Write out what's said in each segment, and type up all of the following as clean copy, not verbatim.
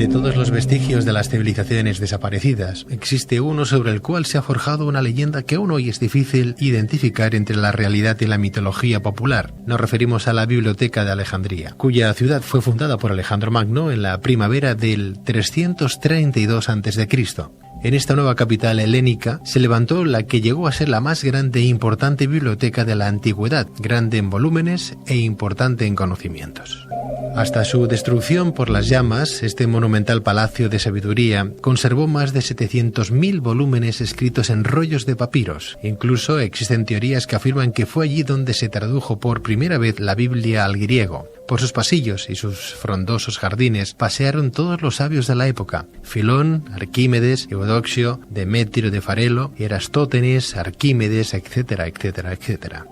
De todos los vestigios de las civilizaciones desaparecidas, existe uno sobre el cual se ha forjado una leyenda que aún hoy es difícil identificar entre la realidad y la mitología popular. Nos referimos a la Biblioteca de Alejandría, cuya ciudad fue fundada por Alejandro Magno en la primavera del 332 a.C. En esta nueva capital helénica se levantó la que llegó a ser la más grande e importante biblioteca de la antigüedad, grande en volúmenes e importante en conocimientos. Hasta su destrucción por las llamas, este monumental palacio de sabiduría conservó más de 700.000 volúmenes escritos en rollos de papiros. Incluso existen teorías que afirman que fue allí donde se tradujo por primera vez la Biblia al griego. Por sus pasillos y sus frondosos jardines pasearon todos los sabios de la época: Filón, Arquímedes, Eudoxio, Demetrio de Farelo, Erastótenes, Arquímedes, etcétera, etcétera, etcétera.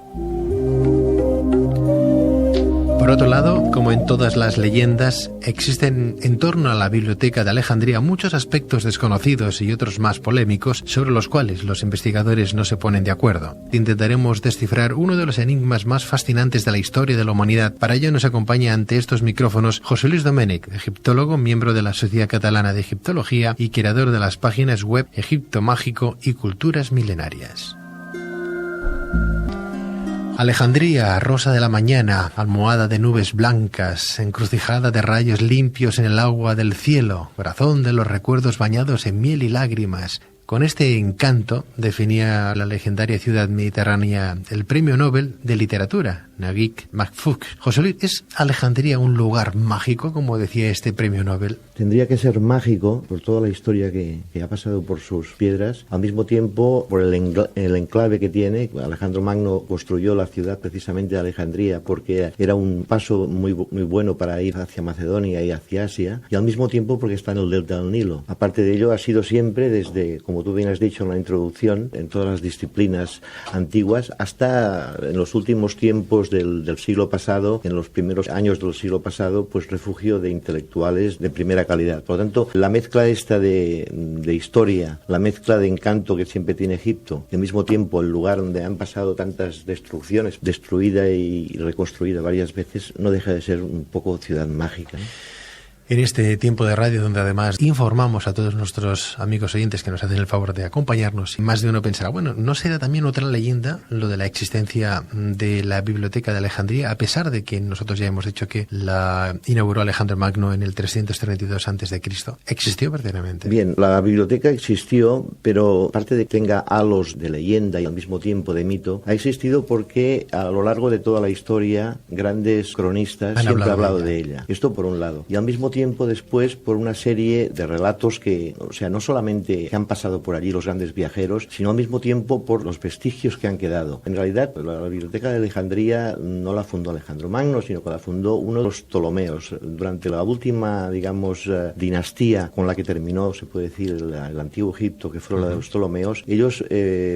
Por otro lado, como en todas las leyendas, existen en torno a la Biblioteca de Alejandría muchos aspectos desconocidos y otros más polémicos sobre los cuales los investigadores no se ponen de acuerdo. Intentaremos descifrar uno de los enigmas más fascinantes de la historia de la humanidad. Para ello nos acompaña ante estos micrófonos José Luis Domènech, egiptólogo, miembro de la Sociedad Catalana de Egiptología y creador de las páginas web Egipto Mágico y Culturas Milenarias. Alejandría, rosa de la mañana, almohada de nubes blancas, encrucijada de rayos limpios en el agua del cielo, corazón de los recuerdos bañados en miel y lágrimas. Con este encanto definía la legendaria ciudad mediterránea el Premio Nobel de Literatura, Naguib Mahfouz. José Luis, ¿es Alejandría un lugar mágico, como decía este Premio Nobel? Tendría que ser mágico por toda la historia que ha pasado por sus piedras, al mismo tiempo por el enclave que tiene. Alejandro Magno construyó la ciudad precisamente de Alejandría porque era un paso muy bueno para ir hacia Macedonia y hacia Asia, y al mismo tiempo porque está en el delta del Nilo. Aparte de ello, ha sido siempre desde, como tú bien has dicho en la introducción, en todas las disciplinas antiguas, hasta en los últimos tiempos del siglo pasado, en los primeros años del siglo pasado, pues refugio de intelectuales de primera calidad. Por lo tanto, la mezcla esta de historia, la mezcla de encanto que siempre tiene Egipto, y al mismo tiempo el lugar donde han pasado tantas destrucciones, destruida y reconstruida varias veces, no deja de ser un poco ciudad mágica, ¿no? En este tiempo de radio, donde además informamos a todos nuestros amigos oyentes que nos hacen el favor de acompañarnos, y más de uno pensará, bueno, ¿no será también otra leyenda lo de la existencia de la Biblioteca de Alejandría, a pesar de que nosotros ya hemos dicho que la inauguró Alejandro Magno en el 332 a.C.? ¿Existió verdaderamente? Bien, la biblioteca existió, pero aparte de que tenga halos de leyenda y al mismo tiempo de mito, ha existido porque a lo largo de toda la historia grandes cronistas siempre han hablado de ella. Esto por un lado. Y al mismo tiempo después por una serie de relatos que, o sea, no solamente que han pasado por allí los grandes viajeros, sino al mismo tiempo por los vestigios que han quedado. En realidad, la Biblioteca de Alejandría no la fundó Alejandro Magno, sino que la fundó uno de los Ptolomeos. Durante la última, digamos, dinastía con la que terminó, se puede decir, el antiguo Egipto, que fue la de los Ptolomeos, ellos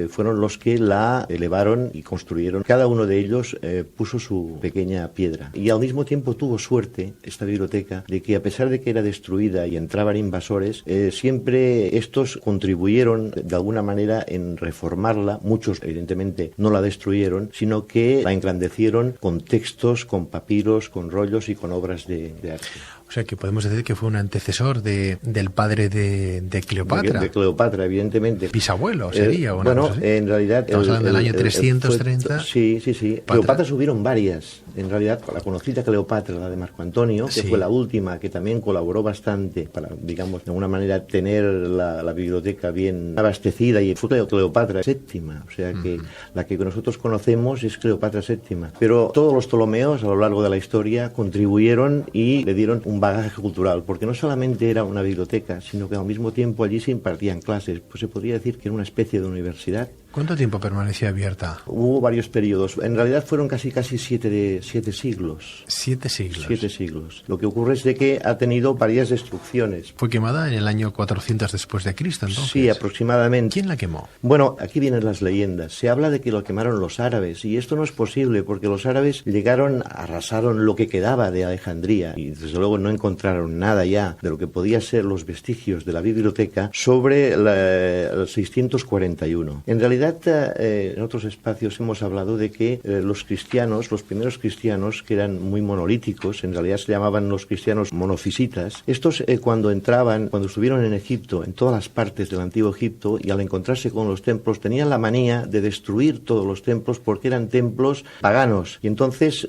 fueron los que la elevaron y construyeron. Cada uno de ellos puso su pequeña piedra. Y al mismo tiempo tuvo suerte esta biblioteca de que, a pesar de que era destruida y entraban invasores, siempre estos contribuyeron de alguna manera en reformarla. Muchos evidentemente no la destruyeron, sino que la engrandecieron con textos, con papiros, con rollos y con obras de arte. O sea que podemos decir que fue un antecesor del padre de Cleopatra. De Cleopatra, evidentemente. Bisabuelo sería, ¿o no? Bueno, en realidad... Estamos hablando del año 330. Sí. Cleopatras hubieron varias. En realidad, la conocida Cleopatra, la de Marco Antonio, que fue la última, que también colaboró bastante para, digamos, de alguna manera tener la biblioteca bien abastecida, y fue Cleopatra VII. O sea que la que nosotros conocemos es Cleopatra VII. Pero todos los Ptolomeos a lo largo de la historia contribuyeron y le dieron un bagaje cultural, porque no solamente era una biblioteca, sino que al mismo tiempo allí se impartían clases. Pues se podría decir que era una especie de universidad. ¿Cuánto tiempo permanecía abierta? Hubo varios periodos. En realidad fueron casi 7 siglos. 7 siglos. 7 siglos. Lo que ocurre es de que ha tenido varias destrucciones. Fue quemada en el año 400 después de Cristo, entonces. Sí, aproximadamente. ¿Quién la quemó? Bueno, aquí vienen las leyendas. Se habla de que lo quemaron los árabes, y esto no es posible porque los árabes arrasaron lo que quedaba de Alejandría, y desde luego no encontraron nada ya de lo que podía ser los vestigios de la biblioteca sobre el 641. En realidad realidad, en otros espacios hemos hablado de que los primeros cristianos, que eran muy monolíticos, en realidad se llamaban los cristianos monofisitas, estos cuando estuvieron en Egipto, en todas las partes del antiguo Egipto, y al encontrarse con los templos, tenían la manía de destruir todos los templos porque eran templos paganos, y entonces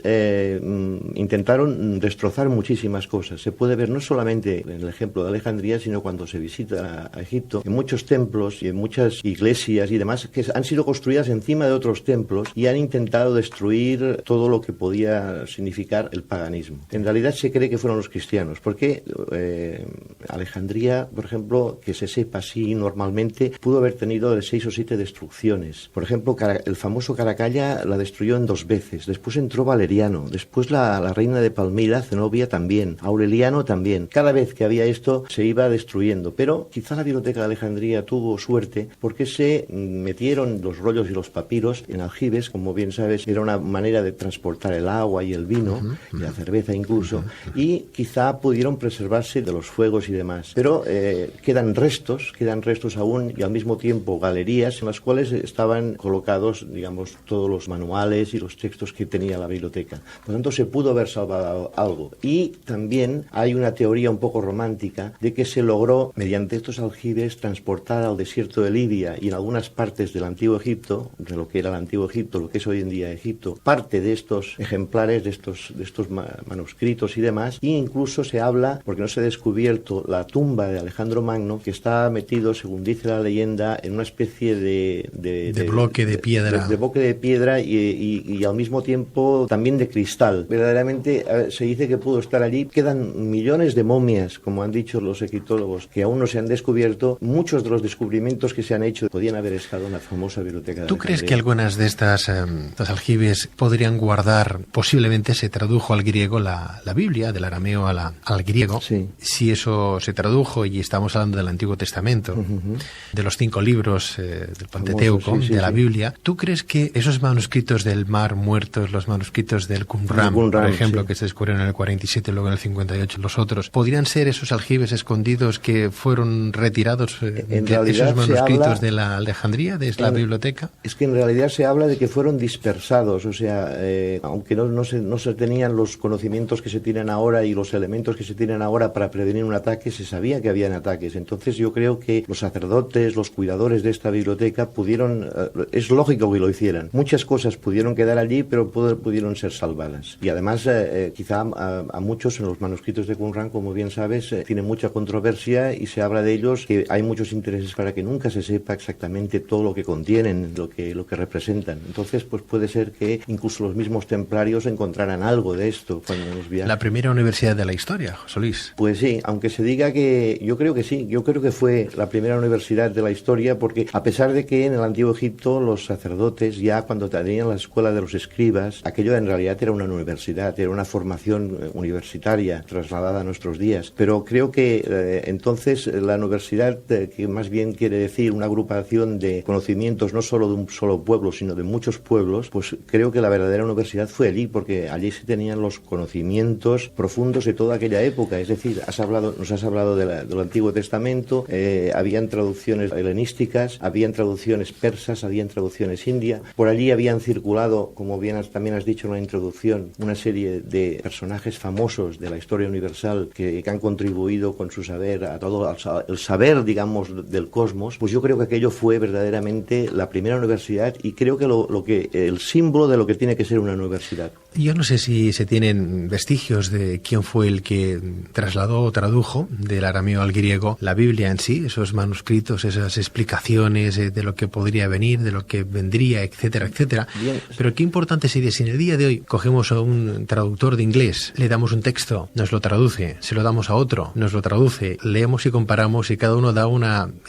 intentaron destrozar muchísimas cosas. Se puede ver no solamente en el ejemplo de Alejandría, sino cuando se visita a Egipto, en muchos templos y en muchas iglesias y demás, que han sido construidas encima de otros templos y han intentado destruir todo lo que podía significar el paganismo. En realidad se cree que fueron los cristianos, porque Alejandría, por ejemplo, que se sepa así normalmente, pudo haber tenido 6 o 7 destrucciones. Por ejemplo, el famoso Caracalla la destruyó en 2 veces. Después entró Valeriano, después la reina de Palmira, Zenobia, también, Aureliano también. Cada vez que había esto se iba destruyendo, pero quizá la biblioteca de Alejandría tuvo suerte porque se metieron los rollos y los papiros en aljibes. Como bien sabes, era una manera de transportar el agua y el vino, y la cerveza incluso, y quizá pudieron preservarse de los fuegos y demás. Pero quedan restos aún, y al mismo tiempo galerías en las cuales estaban colocados, digamos, todos los manuales y los textos que tenía la biblioteca. Por lo tanto, se pudo haber salvado algo. Y también hay una teoría un poco romántica de que se logró, mediante estos aljibes, transportar al desierto de Libia y en algunas partes del antiguo Egipto, de lo que era el antiguo Egipto, lo que es hoy en día Egipto, parte de estos ejemplares, de estos manuscritos y demás, e incluso se habla, porque no se ha descubierto, la tumba de Alejandro Magno, que está metido, según dice la leyenda, en una especie de bloque de piedra. De bloque de piedra y al mismo tiempo también de cristal. Verdaderamente se dice que pudo estar allí. Quedan millones de momias, como han dicho los egiptólogos, que aún no se han descubierto. Muchos de los descubrimientos que se han hecho podían haber estado en la famosa biblioteca de ¿Tú crees que algunas de estas aljibes podrían guardar, posiblemente se tradujo al griego la Biblia, del arameo al griego? Sí. Si eso se tradujo, y estamos hablando del Antiguo Testamento, de los 5 libros del Pentateuco, de la Biblia, ¿tú crees que esos manuscritos del Mar Muerto, los manuscritos del Qumran, por ejemplo, que se descubrieron en el 47 y luego en el 58, los otros, podrían ser esos aljibes escondidos que fueron retirados de esos manuscritos de la Alejandría, de la biblioteca? Es que en realidad se habla de que fueron dispersados, o sea, aunque no se tenían los conocimientos que se tienen ahora y los elementos que se tienen ahora para prevenir un ataque, se sabía que habían ataques. Entonces yo creo que los sacerdotes, los cuidadores de esta biblioteca pudieron, es lógico que lo hicieran. Muchas cosas pudieron quedar allí, pero pudieron ser salvadas. Y además, quizá a muchos en los manuscritos de Qumran, como bien sabes, tienen mucha controversia y se habla de ellos, que hay muchos intereses para que nunca se sepa exactamente todo lo que contienen, lo que representan. Entonces, pues puede ser que incluso los mismos templarios encontraran algo de esto cuando nos viajan. La primera universidad de la historia, José Luis. Pues sí, aunque se diga que yo creo que sí, yo creo que fue la primera universidad de la historia, porque a pesar de que en el antiguo Egipto los sacerdotes, ya cuando tenían la escuela de los escribas, aquello en realidad era una universidad, era una formación universitaria trasladada a nuestros días. Pero creo que entonces la universidad, que más bien quiere decir una agrupación de conocimientos no solo de un solo pueblo, sino de muchos pueblos, pues creo que la verdadera universidad fue allí, porque allí se tenían los conocimientos profundos de toda aquella época. Es decir, nos has hablado del Antiguo Testamento, habían traducciones helenísticas, habían traducciones persas, habían traducciones india. Por allí habían circulado, como bien también has dicho en la introducción, una serie de personajes famosos de la historia universal que han contribuido con su saber a todo el saber, digamos, del cosmos. Pues yo creo que aquello fue verdaderamente la primera universidad, y creo que el símbolo de lo que tiene que ser una universidad. Yo no sé si se tienen vestigios de quién fue el que trasladó o tradujo del arameo al griego la Biblia en sí, esos manuscritos, esas explicaciones de lo que podría venir, de lo que vendría, etcétera, etcétera. Bien. Pero qué importante sería si en el día de hoy cogemos a un traductor de inglés, le damos un texto, nos lo traduce, se lo damos a otro, nos lo traduce, leemos y comparamos, y cada uno da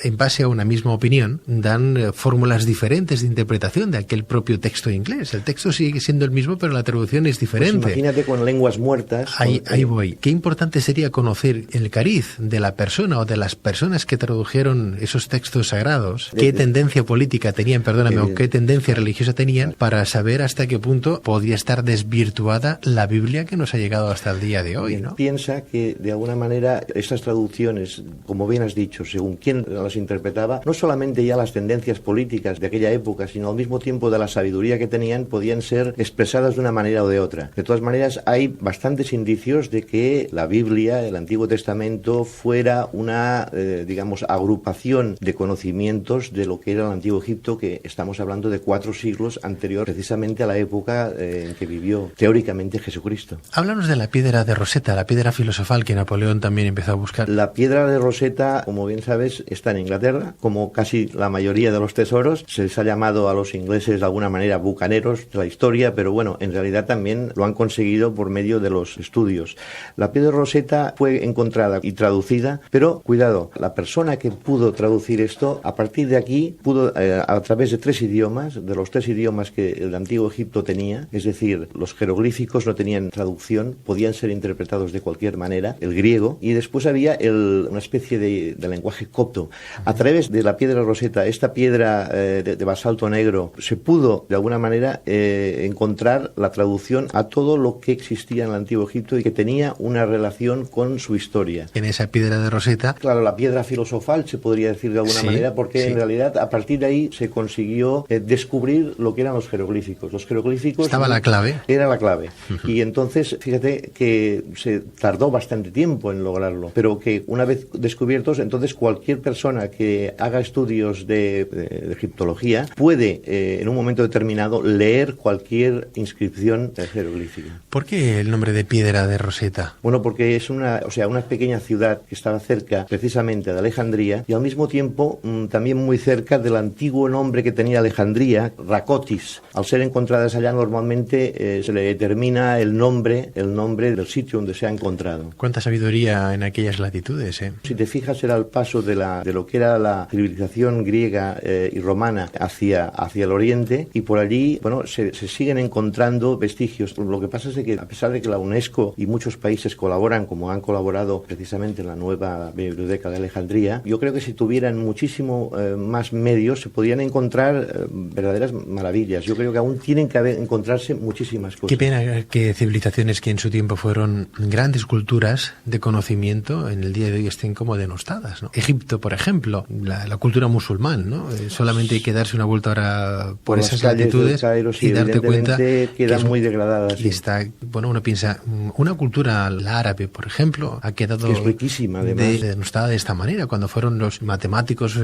en base a una misma opinión, dan fórmulas diferentes de interpretación de aquel propio texto inglés. El texto sigue siendo el mismo, pero la traducción traducciones diferentes. Pues imagínate con lenguas muertas. Ahí voy. Qué importante sería conocer el cariz de la persona o de las personas que tradujeron esos textos sagrados, qué tendencia política tenían, perdóname, o qué tendencia religiosa tenían, para saber hasta qué punto podría estar desvirtuada la Biblia que nos ha llegado hasta el día de hoy, ¿no? Piensa que, de alguna manera, estas traducciones, como bien has dicho, según quién las interpretaba, no solamente ya las tendencias políticas de aquella época, sino al mismo tiempo de la sabiduría que tenían, podían ser expresadas de una manera o de otra. De todas maneras, hay bastantes indicios de que la Biblia, el Antiguo Testamento, fuera una, digamos, agrupación de conocimientos de lo que era el Antiguo Egipto, que estamos hablando de 4 siglos anterior precisamente a la época en que vivió teóricamente Jesucristo. Háblanos de la piedra de Rosetta, la piedra filosofal que Napoleón también empezó a buscar. La piedra de Rosetta, como bien sabes, está en Inglaterra, como casi la mayoría de los tesoros. Se les ha llamado a los ingleses de alguna manera bucaneros de la historia, pero bueno, en realidad también lo han conseguido por medio de los estudios. La piedra de Rosetta fue encontrada y traducida, pero cuidado, la persona que pudo traducir esto, a partir de aquí, pudo, a través de 3 idiomas, de los 3 idiomas que el Antiguo Egipto tenía, es decir, los jeroglíficos no tenían traducción, podían ser interpretados de cualquier manera, el griego, y después había una especie de lenguaje copto. A través de la piedra Rosetta, esta piedra de basalto negro, se pudo de alguna manera encontrar la traducción a todo lo que existía en el Antiguo Egipto y que tenía una relación con su historia. En esa piedra de Rosetta, claro, la piedra filosofal se podría decir de alguna manera, porque en realidad a partir de ahí se consiguió descubrir lo que eran los jeroglíficos. Los jeroglíficos estaba la clave. Era la clave. Y entonces, fíjate que se tardó bastante tiempo en lograrlo, pero que una vez descubiertos, entonces cualquier persona que haga estudios de egiptología puede en un momento determinado leer cualquier inscripción jeroglífica. ¿Por qué el nombre de piedra de Rosetta? Bueno, porque es una pequeña ciudad que estaba cerca precisamente de Alejandría y al mismo tiempo también muy cerca del antiguo nombre que tenía Alejandría, Racotis. Al ser encontradas allá normalmente se le determina el nombre del sitio donde se ha encontrado. Cuánta sabiduría en aquellas latitudes, ¿eh? Si te fijas, era el paso de lo que era la civilización griega y romana hacia el oriente, y por allí, bueno, se siguen encontrando vestigios. Lo que pasa es que a pesar de que la UNESCO y muchos países colaboran, como han colaborado precisamente en la nueva biblioteca de Alejandría, yo creo que si tuvieran muchísimo más medios se podrían encontrar verdaderas maravillas. Yo creo que aún tienen que encontrarse muchísimas cosas. Qué pena que civilizaciones que en su tiempo fueron grandes culturas de conocimiento en el día de hoy estén como denostadas, ¿no? Egipto, por ejemplo, la cultura musulmán, ¿no? Solamente hay que darse una vuelta ahora por esas latitudes Cairo, sí, y darte cuenta quedan muy degradadas. Y está, bueno, uno piensa, una cultura, la árabe, por ejemplo, ha quedado es riquísima, además, denostada de esta manera, cuando fueron los matemáticos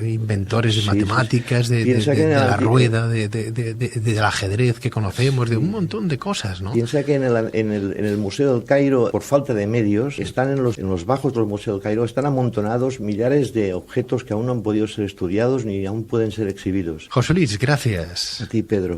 inventores de matemáticas, de la rueda, del ajedrez que conocemos, de un montón de cosas, ¿no? Piensa que en el Museo del Cairo, por falta de medios, están en los bajos del Museo del Cairo, están amontonados millares de objetos que aún no han podido ser estudiados ni aún pueden ser exhibidos. José Luis, gracias. A ti, Pedro.